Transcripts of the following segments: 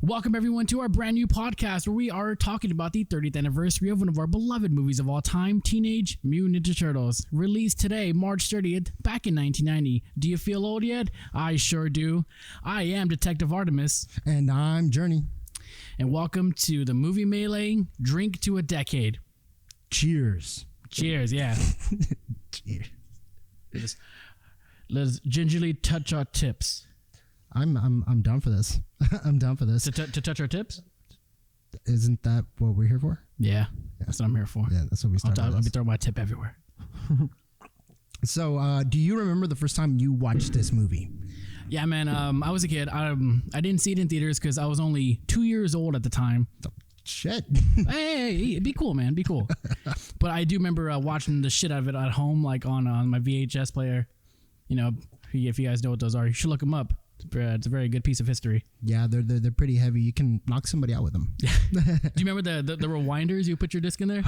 Welcome everyone to our brand new podcast where we are talking about the 30th anniversary of one of our beloved movies of all time, Teenage Mutant Ninja Turtles. Released today, March 30th, back in 1990. Do you feel old yet? I sure do. I am Detective Artemis. And I'm Journey. And welcome to the Movie Melee Drink to a Decade. Cheers. Cheers, yeah. Cheers. Let's gingerly touch our tips. I'm down for this. I'm down for this. To touch our tips? Isn't that what we're here for? Yeah, that's what I'm here for. Yeah, that's what we started. I'll be throwing my tip everywhere. So, do you remember the first time you watched this movie? Yeah, man. I was a kid. I didn't see it in theaters because I was only 2 years old at the time. Shit. Hey, be cool, man. Be cool. But I do remember watching the shit out of it at home, like on my VHS player. You know, if you guys know what those are, you should look them up. It's a very good piece of history. Yeah, they're pretty heavy. You can knock somebody out with them. Do you remember the rewinders? You put your disc in there?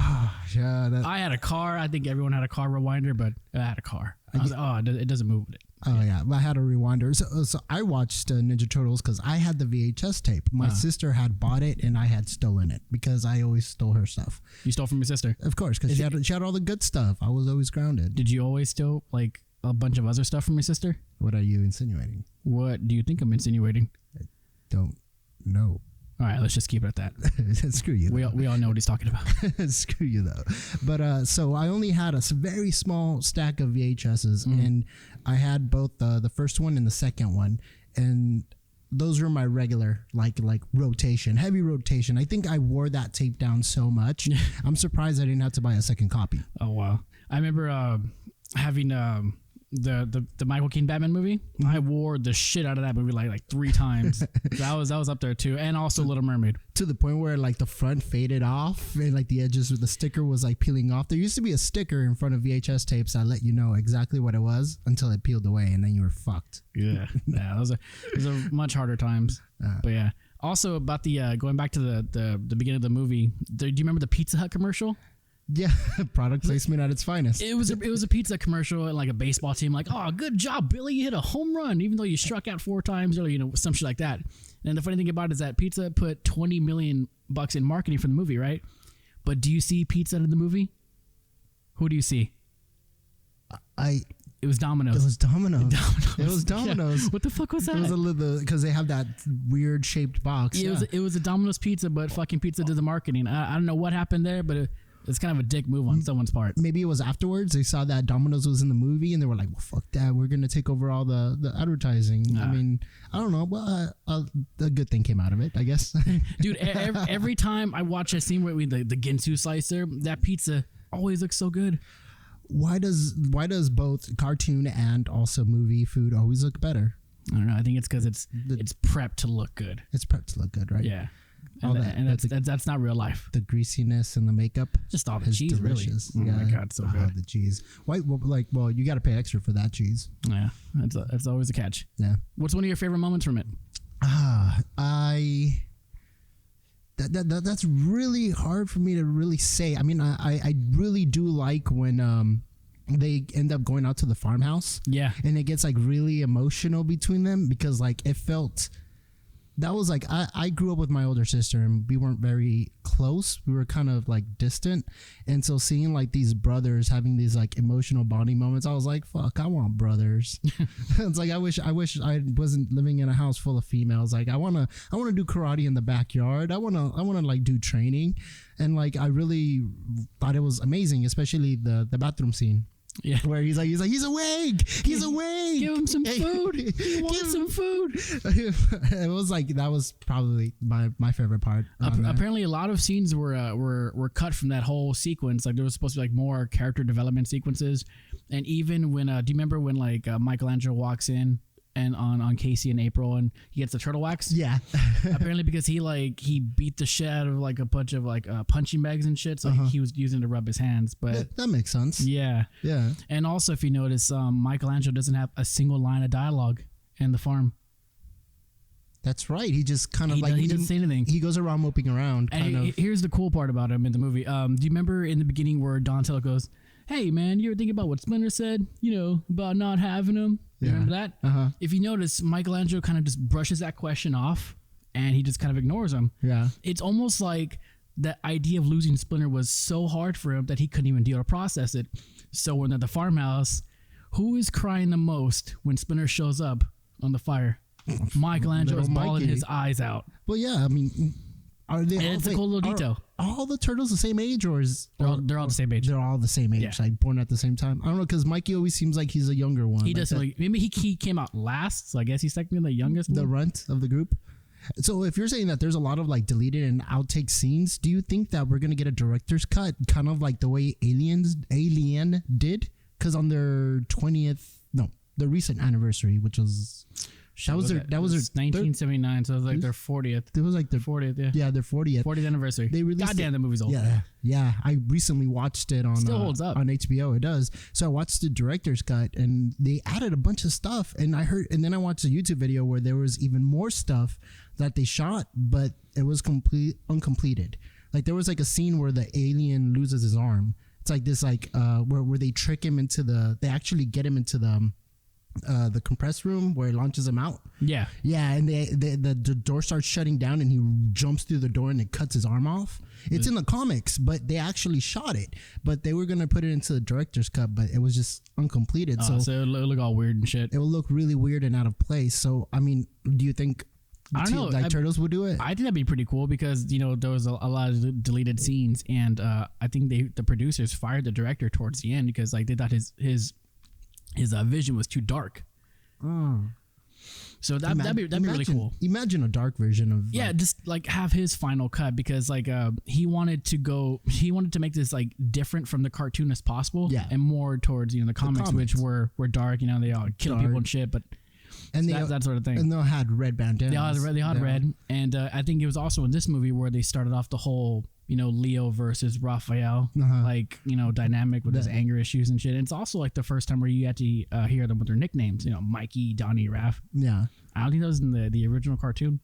Yeah. I had a car. I think everyone had a car rewinder, but I had a car. I was like, it doesn't move with it. Oh, yeah. I had a rewinder. So I watched Ninja Turtles because I had the VHS tape. My sister had bought it, and I had stolen it because I always stole her stuff. You stole from your sister? Of course, because she had all the good stuff. I was always grounded. Did you always steal, like, a bunch of other stuff from your sister? What are you insinuating? What do you think I'm insinuating? I don't know. All right, let's just keep it at that. Screw you. We all know what he's talking about. Screw you, though. But so I only had a very small stack of VHSs, and I had both the first one and the second one, and those were my regular like rotation, heavy rotation. I think I wore that tape down so much. I'm surprised I didn't have to buy a second copy. Oh wow! I remember having the Michael Keaton Batman movie. I wore the shit out of that movie like 3 times. that was up there too, and also Little Mermaid. To the point where like the front faded off and like the edges of the sticker was like peeling off. There used to be a sticker in front of VHS tapes that let you know exactly what it was until it peeled away, and then you were fucked. Yeah, those are much harder times. But yeah, also about the going back to the beginning of the movie. Do you remember the Pizza Hut commercial? Yeah, product placement at its finest. It was a pizza commercial and like a baseball team, like, oh, good job, Billy, you hit a home run, even though you struck out 4 times, or some shit like that. And the funny thing about it is that Pizza put $20 million in marketing for the movie, right? But do you see Pizza in the movie? Who do you see? It was Domino's. It was Domino's. It was Domino's. Yeah. What the fuck was that? It was because they have that weird shaped box. Yeah, it was a Domino's pizza, but fucking Pizza did the marketing. I don't know what happened there, but it's kind of a dick move on someone's part. Maybe it was afterwards. They saw that Domino's was in the movie, and they were like, well, fuck that. We're going to take over all the advertising. I mean, I don't know. Well, a good thing came out of it, I guess. Dude, every time I watch a scene with the Ginsu slicer, that pizza always looks so good. Why does both cartoon and also movie food always look better? I don't know. I think it's because it's prepped to look good. It's prepped to look good, right? Yeah. That's not real life. The greasiness and the makeup, just all the cheese, delicious. Really. Oh my god, so good. The cheese. Why? Well, you got to pay extra for that cheese. Yeah, that's always a catch. Yeah. What's one of your favorite moments from it? That's really hard for me to really say. I mean, I really do like when they end up going out to the farmhouse. Yeah. And it gets like really emotional between them because like it felt. That was like, I grew up with my older sister and we weren't very close. We were kind of like distant. And so seeing like these brothers having these like emotional bonding moments, I was like, fuck, I want brothers. It's like, I wish I wasn't living in a house full of females. Like I want to do karate in the backyard. I want to like do training. And like, I really thought it was amazing, especially the bathroom scene. Yeah, where he's awake. He's awake. Give him some food. He wants some food. It was like that was probably my favorite part. Apparently, a lot of scenes were cut from that whole sequence. Like there was supposed to be like more character development sequences, and even when do you remember when like Michelangelo walks in and on Casey and April and he gets the turtle wax? Yeah. Apparently because he beat the shit out of like a bunch of like punching bags and shit, so he was using it to rub his hands. But that makes sense. Yeah. And also if you notice, Michelangelo doesn't have a single line of dialogue in the farm. That's right. He just kind of he doesn't say anything. He goes around moping around. And here's the cool part about him in the movie. Do you remember in the beginning where Donatello goes, "Hey man, you ever think about what Splinter said? You know, about not having him." Remember that? If you notice, Michelangelo kind of just brushes that question off and he just kind of ignores him. Yeah. It's almost like the idea of losing Splinter was so hard for him that he couldn't even deal to process it. So when at the farmhouse, who is crying the most when Splinter shows up on the fire? Michelangelo's bawling his eyes out. Well, yeah, I mean, are they? And it's a cool little detail. Are all the turtles the same age, or is They're all the same age. They're all the same age, Yeah. like born at the same time. I don't know, because Mikey always seems like he's a younger one. He like doesn't. that- Maybe he came out last, so I guess he's technically the youngest. the one. runt of the group. So if you're saying that there's a lot of like deleted and outtake scenes, do you think that we're gonna get a director's cut, kind of like the way Alien did? Because on their 20th, no, the recent anniversary, which was that was their 1979, so it was like their 40th. It was like their 40th, yeah. Yeah, their 40th. 40th anniversary. They released Goddamn, the movie's old. Yeah. I recently watched it on Still holds up. on HBO. It does. So I watched the director's cut, and they added a bunch of stuff. And then I watched a YouTube video where there was even more stuff that they shot, but it was uncompleted. Like there was like a scene where the alien loses his arm. It's like this, like where they trick him into they actually get him into the compressed room where it launches him out. Yeah. Yeah, and the door starts shutting down, and he jumps through the door and it cuts his arm off. It's in the comics, but they actually shot it. But they were gonna put it into the director's cut, but it was just uncompleted. So So it look all weird and shit. it will look really weird and out of place. So I mean, do you think I don't know. like Turtles would do it? I think that'd be pretty cool because there was a lot of deleted scenes, and I think the producers fired the director towards the end because like they thought his vision was too dark. So that'd be really cool. Imagine a dark version of Just like have his final cut because like he wanted to make this like different from the cartoon as possible, and more towards the comics, which were dark. They all kill people and shit, but and that sort of thing. And they all had red bandanas. They all had red, and I think it was also in this movie where they started off the whole Leo versus Raphael like dynamic with his anger issues and shit. And it's also like the first time where you had to hear them with their nicknames, Mikey, Donnie, Raph. Yeah, I don't think that was in the original cartoon.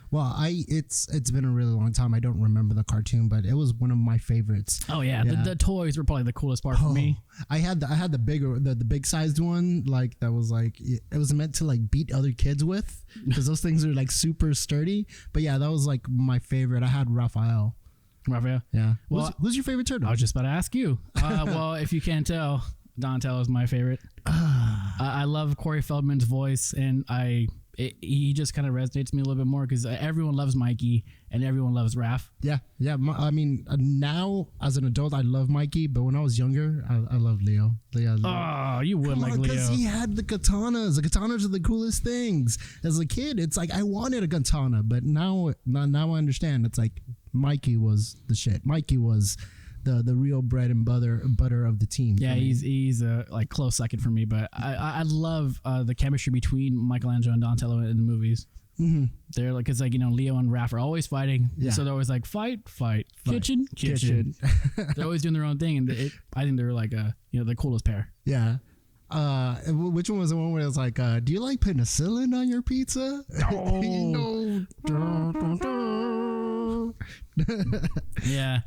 Well, it's been a really long time. I don't remember the cartoon, but it was one of my favorites. Oh yeah. The toys were probably the coolest part for me. I had the bigger the big sized one, like that was like it was meant to like beat other kids with because those things are like super sturdy. But yeah, that was like my favorite. I had Raphael. Yeah. Well, who's your favorite turtle? I was just about to ask you. Well, if you can't tell, Donatello is my favorite. I love Corey Feldman's voice, and he just kind of resonates with me a little bit more because everyone loves Mikey and everyone loves Raph. Yeah. I mean, now as an adult, I love Mikey, but when I was younger, I loved Leo. Oh, you would like Leo because he had the katanas. The katanas are the coolest things. As a kid, it's like I wanted a katana, but now I understand. It's like Mikey was the shit. Mikey was the real bread and butter of the team. Yeah, he's a like close second for me, but I love the chemistry between Michelangelo and Donatello in the movies. Mm-hmm. They're like, it's like Leo and Raph are always fighting, so they're always like fight, kitchen. They're always doing their own thing, and I think they're like the coolest pair. Yeah. Which one was the one where it was like, do you like penicillin on your pizza? Oh. Yeah.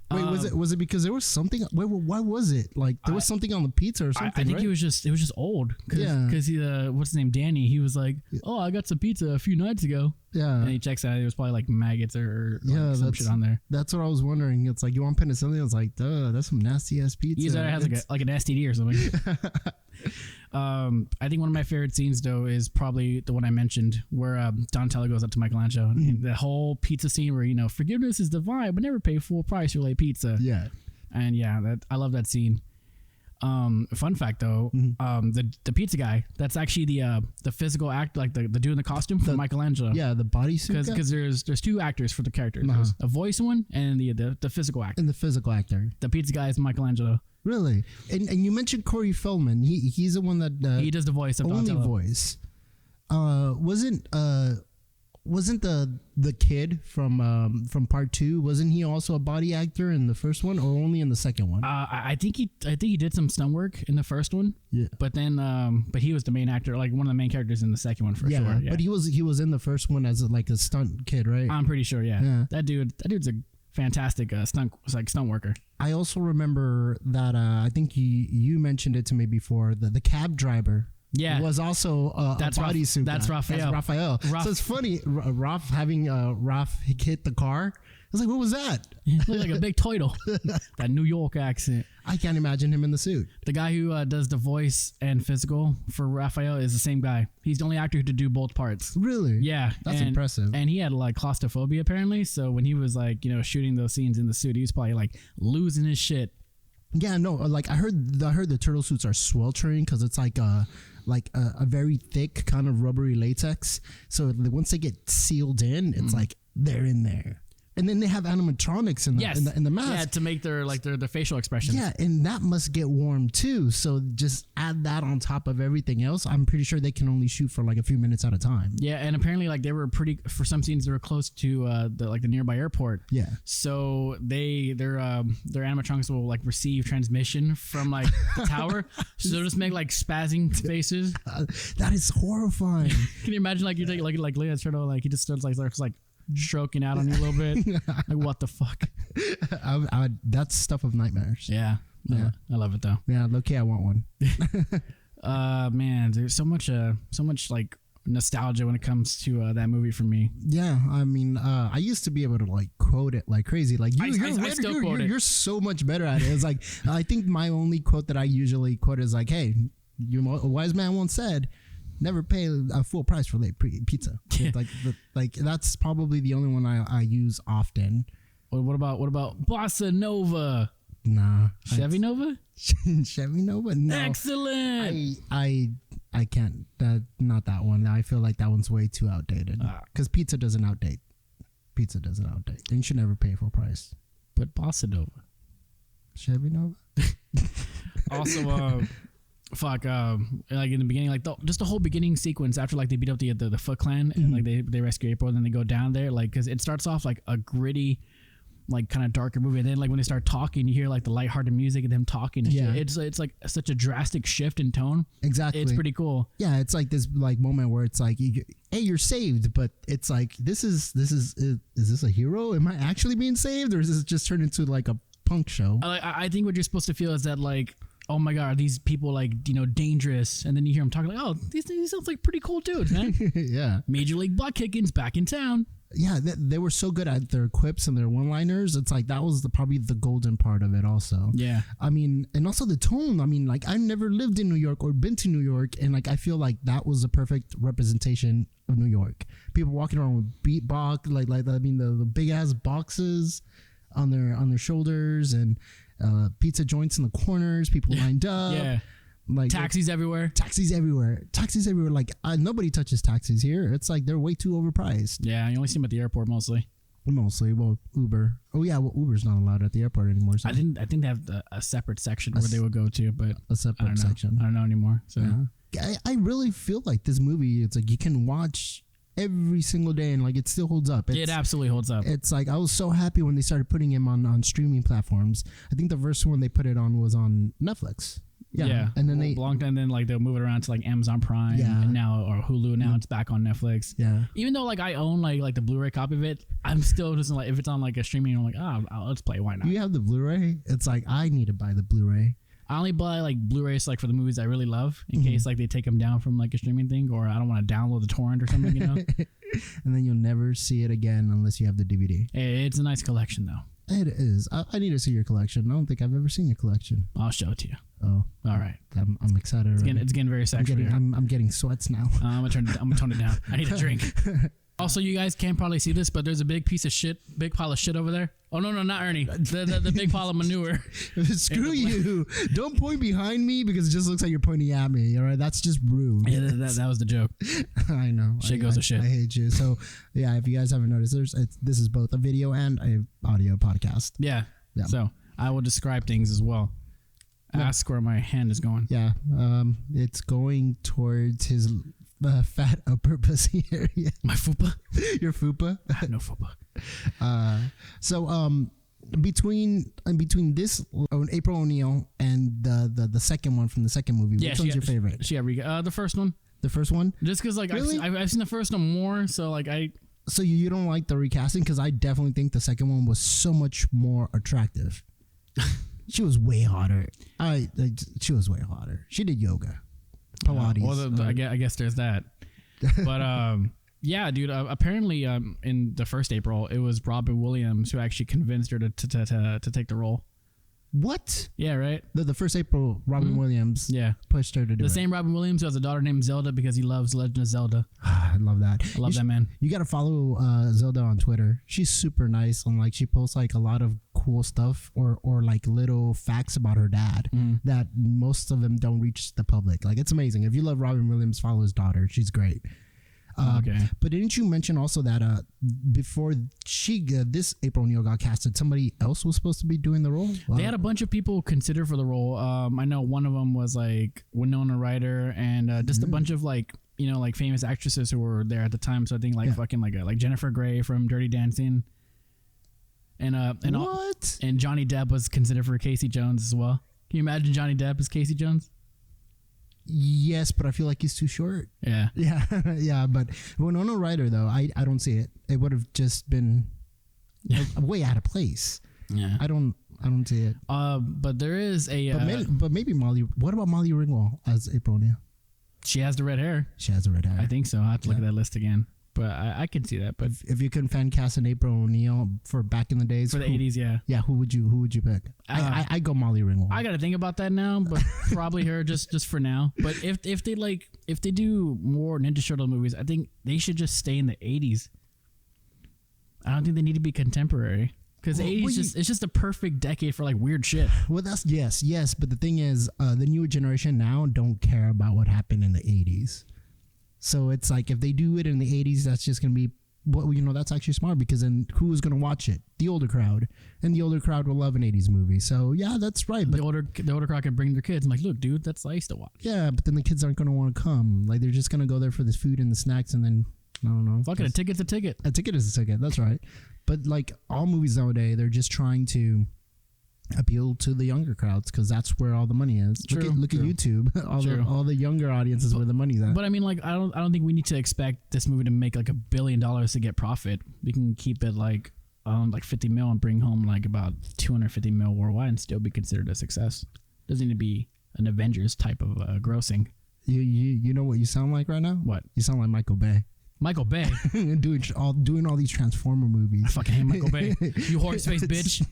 Wait, was it because there was something? Why was it like there was something on the pizza or something? I think right? it was just old. Because he what's his name, Danny? He was like, oh, I got some pizza a few nights ago. Yeah, and he checks out. It was probably like maggots or like some shit on there. That's what I was wondering. It's like, you want penicillin? It's like, duh, that's some nasty ass pizza. He has like an STD or something. I think one of my favorite scenes though is probably the one I mentioned where Donatello goes up to Michelangelo and the whole pizza scene where forgiveness is divine but never pay full price for late pizza. Yeah, and I love that scene. Fun fact though, the pizza guy, that's actually the physical act, like the dude in the costume for Michelangelo. Yeah, the bodysuit. Because there's two actors for the characters. There's a voice one and the physical actor. And the physical actor. The pizza guy is Michelangelo. Really? And you mentioned Corey Feldman. He's the one that he does the voice of only Donatello. Voice. Wasn't the kid from part 2? Wasn't he also a body actor in the first one, or only in the second one? I think he did some stunt work in the first one. Yeah. But then but he was the main actor, like one of the main characters in the second one for sure. Yeah. But he was in the first one as like a stunt kid, right? I'm pretty sure. Yeah. That dude's a fantastic stunt worker. I also remember that I think you mentioned it to me before, the cab driver Yeah. was also a bodysuit. That's guy. Raphael. That's Raphael. Raph. So it's funny, Raph having Raph hit the car. I was like, what was that? He looked like a big turtle. That New York accent. I can't imagine him in the suit. The guy who does the voice and physical for Raphael is the same guy. He's the only actor to do both parts. Really? Yeah. That's impressive. And he had like claustrophobia apparently. So when he was like, shooting those scenes in the suit, he was probably like losing his shit. Yeah, no, like I heard the turtle suits are sweltering because it's like a very thick kind of rubbery latex. So once they get sealed in, it's like they're in there. And then they have animatronics in the mask. Yeah, to make their facial expressions. Yeah, and that must get warm too. So just add that on top of everything else. I'm pretty sure they can only shoot for like a few minutes at a time. Yeah, and apparently like they were for some scenes they were close to the nearby airport. Yeah. So their animatronics will like receive transmission from like the tower. So they'll just make like spazzing faces. That is horrifying. Can you imagine like you take like Leah's turtle, like he just starts like stroking out on you a little bit? Like what the fuck? That's stuff of nightmares. Yeah. I love it though. Yeah, okay, I want one. Man, there's so much like nostalgia when it comes to that movie for me. Yeah, I mean, I used to be able to like quote it like crazy. Like I still quote it. You're so much better at it. It's like I think my only quote that I usually quote is like, "Hey, a wise man once said, never pay a full price for late pizza." like that's probably the only one I use often. What about Bossa Nova? Nah, Chevy Nova. Chevy Nova. No, excellent. I can't. Not that one. I feel like that one's way too outdated. Because pizza doesn't outdate. And you should never pay full price. But Bossa Nova. Chevy Nova. Also, like in the beginning, like just the whole beginning sequence after like they beat up the Foot Clan and like they rescue April and then they go down there, like because it starts off like a gritty, like kind of darker movie, and then like when they start talking, you hear like the lighthearted music and them talking. And shit. It's like such a drastic shift in tone. Exactly, it's pretty cool. Yeah, it's like this like moment where it's like, hey, you're saved, but it's like is this a hero? Am I actually being saved, or is this just turned into like a punk show? I think what you're supposed to feel is that like, oh my god, are these people like dangerous? And then you hear them talking like, oh, these sounds like pretty cool dudes, man. Yeah, Major League Butt Kicking's back in town. Yeah, they were so good at their quips and their one-liners. It's like that was probably the golden part of it also. Yeah. I mean, and also the tone. I mean, like I've never lived in New York or been to New York, and like I feel like that was a perfect representation of New York. People walking around with beatbox, like I mean the big ass boxes on their shoulders, and pizza joints in the corners, people lined up. Yeah. Like taxis everywhere. Like nobody touches taxis here. It's like they're way too overpriced. Yeah, you only see them at the airport mostly. Well, Uber. Oh yeah, well, Uber's not allowed at the airport anymore. So. I think they have a separate section where they would go to, but a separate section. I don't know anymore. So yeah. I really feel like this movie. It's like you can watch every single day and like it still holds up. It absolutely holds up. It's like I was so happy when they started putting him on streaming platforms. I think the first one they put it on was on Netflix. Yeah. And then like they'll move it around to like Amazon Prime and now or Hulu. Now it's back on Netflix. Yeah. Even though like I own like the Blu-ray copy of it, I'm still just like if it's on like a streaming, I'm like let's play. Why not? You have the Blu-ray? It's like I need to buy the Blu-ray. I only buy like Blu-rays like for the movies I really love in case like they take them down from like a streaming thing, or I don't want to download the torrent or something, And then you'll never see it again unless you have the DVD. It's a nice collection though. It is. I need to see your collection. I don't think I've ever seen your collection. I'll show it to you. Oh, all right. I'm excited. It's getting very sexual. I'm getting sweats now. I'm gonna tone it down. I need a drink. Also, you guys can't probably see this, but there's a big pile of shit over there. Oh no, not Ernie. The big pile of manure. Screw you! Don't point behind me because it just looks like you're pointing at me. All right, that's just rude. Yeah, that was the joke. I know. Shit goes to shit. I hate you. So yeah, if you guys haven't noticed, this is both a video and a audio podcast. Yeah. So I will describe things as well. Ask where my hand is going. Yeah. It's going towards his fat upper pussy area. My fupa? Your fupa? I have no fupa. So between this April O'Neil and the second one from the second movie, which one's your favorite? The first one. The first one? Just because like really? I've seen the first one more, so like So you don't like the recasting? Because I definitely think the second one was so much more attractive. She was way hotter. She was way hotter. She did yoga. Pilates. I guess there's that. But yeah, dude. Apparently, in the first April, it was Robin Williams who actually convinced her to take the role. What? Yeah, right. The first April, Robin Williams. Yeah, pushed her to do the it. same Robin Williams who has a daughter named Zelda because he loves Legend of Zelda. I love that. I love that, man. You got to follow Zelda on Twitter. She's super nice and like she posts like a lot of cool stuff or like little facts about her dad that most of them don't reach the public. Like it's amazing. If you love Robin Williams, follow his daughter. She's great. Okay. But didn't you mention also that before this April O'Neil got casted, somebody else was supposed to be doing the role? They had a bunch of people considered for the role. I know one of them was like Winona Ryder and just a bunch of like like famous actresses who were there at the time. So I think like fucking like Jennifer Grey from Dirty Dancing, and and Johnny Depp was considered for Casey Jones as well. Can you imagine Johnny Depp as Casey Jones? Yes, but I feel like he's too short. Yeah. Yeah. But Winona Ryder though, I don't see it. It would have just been way out of place. Yeah. I don't see it. But there is a. But maybe Molly. What about Molly Ringwald as April O'Neil? She has the red hair. She has the red hair. I think so. I will have to look at that list again. But I can see that. But if you couldn't fan cast an April O'Neil for back in the days, for the 80s, yeah, who would you pick? I go Molly Ringwald. I got to think about that now, but probably her just for now. But if they do more Ninja Turtle movies, I think they should just stay in the 80s. I don't think they need to be contemporary because the 80s it's just a perfect decade for like weird shit. Well, that's yes, but the thing is, the newer generation now don't care about what happened in the 80s. So it's like if they do it in the 80s, that's just going to be, that's actually smart because then who's going to watch it? The older crowd. And the older crowd will love an 80s movie. So yeah, that's right. But the older crowd can bring their kids. I'm like, look, dude, that's what I used to watch. Yeah, but then the kids aren't going to want to come. Like they're just going to go there for the food and the snacks and then, I don't know. Fuck it, a ticket's a ticket. A ticket is a ticket. That's right. But like all movies nowadays, they're just trying to appeal to the younger crowds because that's where all the money is. True, look at YouTube. all the younger audiences where the money's at. But I mean, like, I don't think we need to expect this movie to make like $1 billion to get profit. We can keep it like 50 mil and bring home like about 250 mil worldwide and still be considered a success. Doesn't need to be an Avengers type of grossing. You know what you sound like right now? What? You sound like Michael Bay. Michael Bay doing all these Transformer movies. I fucking hate Michael Bay. You horse-faced bitch.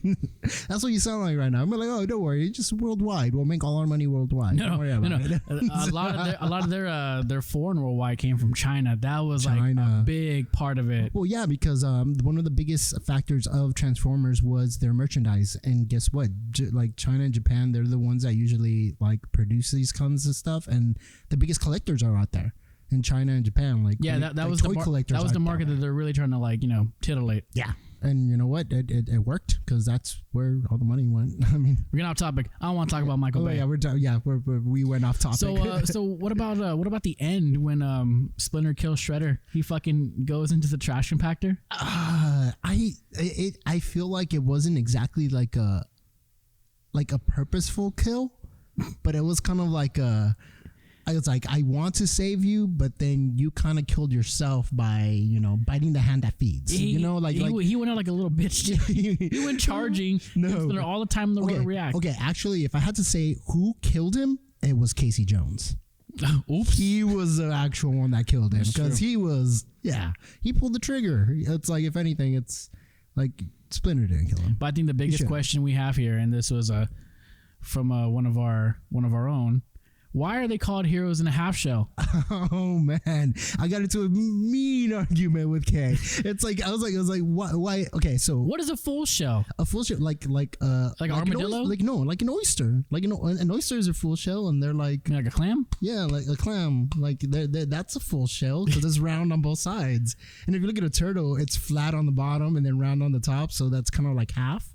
That's what you sound like right now. I'm like, oh, don't worry, it's just worldwide. We'll make all our money worldwide. No. A lot of their foreign worldwide came from China. That was like a big part of it. Well, yeah, because one of the biggest factors of Transformers was their merchandise. And guess what? Like China and Japan, they're the ones that usually like produce these kinds of stuff, and the biggest collectors are out there. In China and Japan, that was the market that they're really trying to titillate. Yeah, and you know what? It worked because that's where all the money went. I mean, we're getting off topic. I don't want to talk about Michael Bay. Yeah, we went off topic. So what about the end when Splinter kills Shredder? He fucking goes into the trash compactor. I feel like it wasn't exactly like a purposeful kill, but it was kind of like a. I was like, I want to save you, but then you kind of killed yourself by, biting the hand that feeds. He went out like a little bitch. He went charging. No, all the time in the road to react. Okay, actually, if I had to say who killed him, it was Casey Jones. Oops. He was the actual one that killed him because he pulled the trigger. It's like, if anything, it's like Splinter didn't kill him. But I think the biggest question we have here, and this was from one of our own. Why are they called heroes in a half shell? Oh man, I got into a mean argument with Kay. It's like I was like, why? Okay, so what is a full shell? A full shell, like armadillo? Like an oyster. Like an oyster is a full shell, and they're like a clam. Yeah, like a clam. Like that's a full shell because it's round on both sides. And if you look at a turtle, it's flat on the bottom and then round on the top, so that's kind of like half.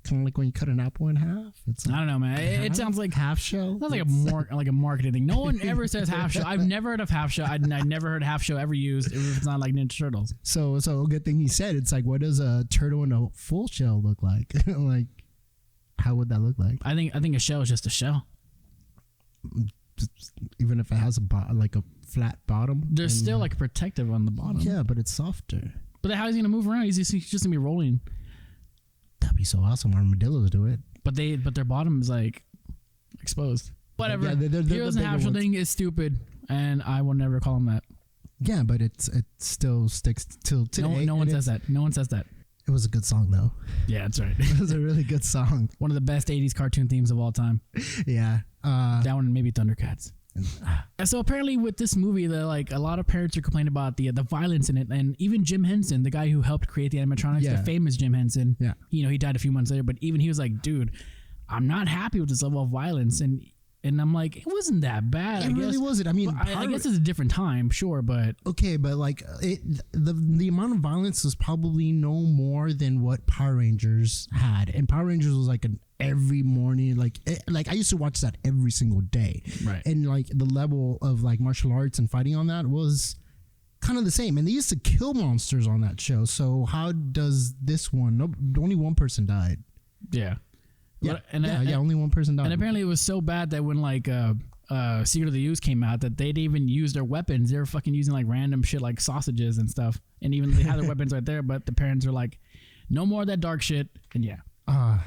Kind of like when you cut an apple in half. It's like, I don't know, man. It sounds like half shell. Sounds like a marketing thing. No one ever says half shell. I've never heard of half shell. I never heard half shell ever used if it's not like Ninja Turtles. So a good thing he said. It's like, what does a turtle in a full shell look like? Like, how would that look like? I think a shell is just a shell. Even if it has a flat bottom, there's still like protective on the bottom. Yeah, but it's softer. But then how is he gonna move around? He's just gonna be rolling. That'd be so awesome. Armadillos do it, but their bottom is like exposed. Whatever. Yeah, they're Heroes the and bigger Half ones. Thing is stupid, and I will never call him that. Yeah, but it still sticks till today. No one says that. No one says that. It was a good song though. Yeah, that's right. It was a really good song. One of the best 80s cartoon themes of all time. Yeah. That one and maybe Thundercats. And so apparently with this movie, like a lot of parents are complaining about the violence in it, and even Jim Henson, the guy who helped create the animatronics, the famous Jim Henson, he died a few months later, but even he was like, dude, I'm not happy with this level of violence, and I'm like, it wasn't that bad. It really wasn't. I mean, I guess it's a different time, sure, but okay, but like the amount of violence was probably no more than what Power Rangers had, and Power Rangers was like an every morning, like I used to watch that every single day, right? And like the level of like martial arts and fighting on that was kind of the same, and they used to kill monsters on that show. So how does this one? No, only one person died. Yeah. Yeah, and only one person died. And apparently it was so bad that when like Secret of the Ooze came out, that they didn't even use their weapons. They were fucking using like random shit like sausages and stuff. And even they had their weapons right there, but the parents were like, no more of that dark shit. And yeah. I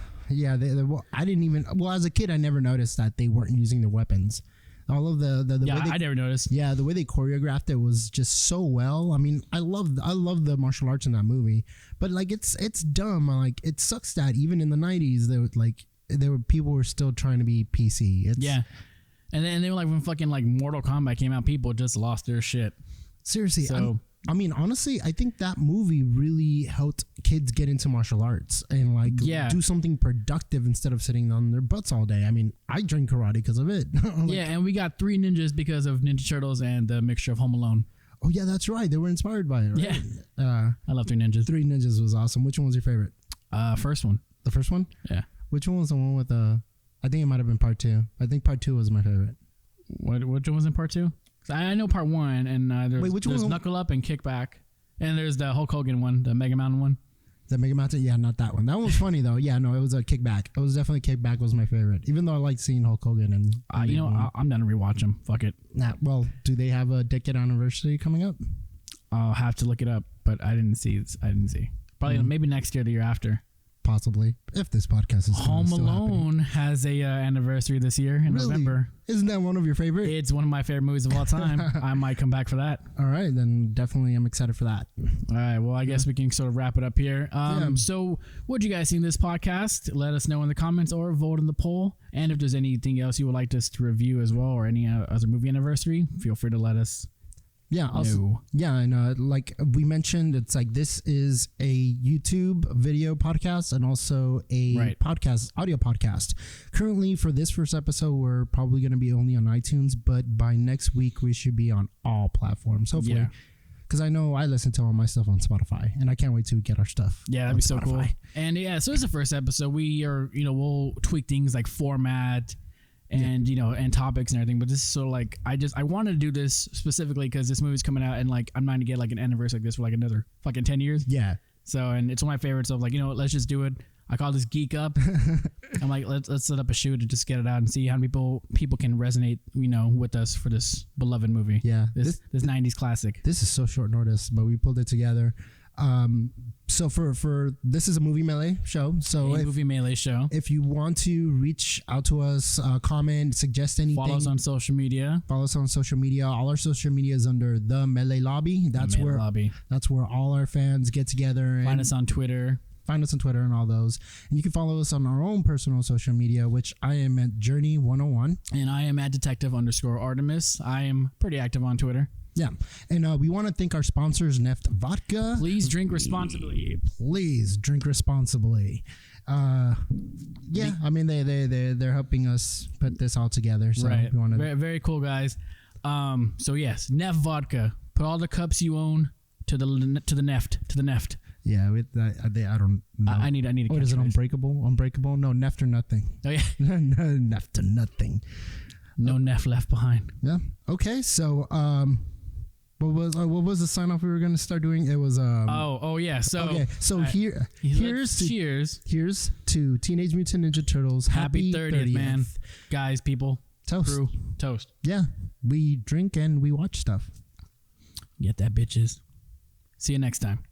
didn't even. Well, as a kid, I never noticed that they weren't using their weapons. All of the way they, I never noticed. Yeah, the way they choreographed it was just so well. I mean, I love the martial arts in that movie, but like it's dumb. Like it sucks that even in the 90s people were still trying to be PC. And then they were like, when fucking like Mortal Kombat came out, people just lost their shit. Seriously. So I mean, honestly, I think that movie really helped kids get into martial arts and like do something productive instead of sitting on their butts all day. I mean, I joined karate because of it. And we got 3 ninjas because of Ninja Turtles and the mixture of Home Alone. Oh yeah, that's right. They were inspired by it, right? Yeah. I love 3 Ninjas. 3 Ninjas was awesome. Which one was your favorite? First one. The first one? Yeah. Which one was the one with I think it might have been part 2. I think part 2 was my favorite. Which one was in part 2? I know part 1, and there's Knuckle Up and Kickback. And there's the Hulk Hogan one, the Mega Mountain one. The Mega Mountain? Yeah, not that one. That one was funny though. Yeah, no, it was a Kickback. It was definitely Kickback was my favorite. Even though I liked seeing Hulk Hogan and I'm down to rewatch them. Fuck it. Well, do they have a decade anniversary coming up? I'll have to look it up, but I didn't see. Probably maybe next year, the year after. Possibly, if this podcast is Home Alone has a anniversary this year in November. Isn't that one of your favorites? It's one of my favorite movies of all time. I might come back for that. All right, then definitely I'm excited for that. All right, well, I guess we can sort of wrap it up here. So what do you guys think of this podcast? Let us know in the comments or vote in the poll. And if there's anything else you would like us to review as well, or any other movie anniversary, feel free to let us Yeah, also, and like we mentioned, it's like this is a YouTube video podcast and also a audio podcast. Currently, for this first episode, we're probably going to be only on iTunes, but by next week, we should be on all platforms, hopefully. Because I know I listen to all my stuff on Spotify, and I can't wait to get our stuff. Yeah, that'd be so cool. And so it's the first episode. We are, we'll tweak things like format and and topics and everything, but this is sort of like I wanted to do this specifically because this movie's coming out and like I'm not gonna get like an anniversary like this for like another fucking 10 years. And it's one of my favorites. So like let's just do it. I call this Geek Up. I'm like let's set up a shoot and just get it out and see how many people can resonate with us for this beloved movie. This 90s classic. This is so short notice, but we pulled it together. So for this is a movie melee show. So movie melee show. If you want to reach out to us, comment, suggest anything, follow us on social media. All our social media is under the Melee Lobby. That's where all our fans get together. Find us on Twitter. And all those. And you can follow us on our own personal social media, which I am at Journey101. And I am at Detective_Artemis. I am pretty active on Twitter. Yeah. And we want to thank our sponsors, Neft Vodka. Please drink responsibly. Yeah, I mean they're helping us put this all together. So we want to very, very cool, guys. So yes, Neft Vodka. Put all the cups you own to the Neft. Yeah, I don't know. I need a what is it? Unbreakable? No, Neft or nothing. Oh yeah. No, Neft or nothing. No Neft left behind. Yeah. Okay. So what was the sign off we were going to start doing? It was yeah. So okay. So here's to Teenage Mutant Ninja Turtles. Happy 30th, man. Guys, people. Toast. Crew. Toast. Yeah. We drink and we watch stuff. Get that, bitches. See you next time.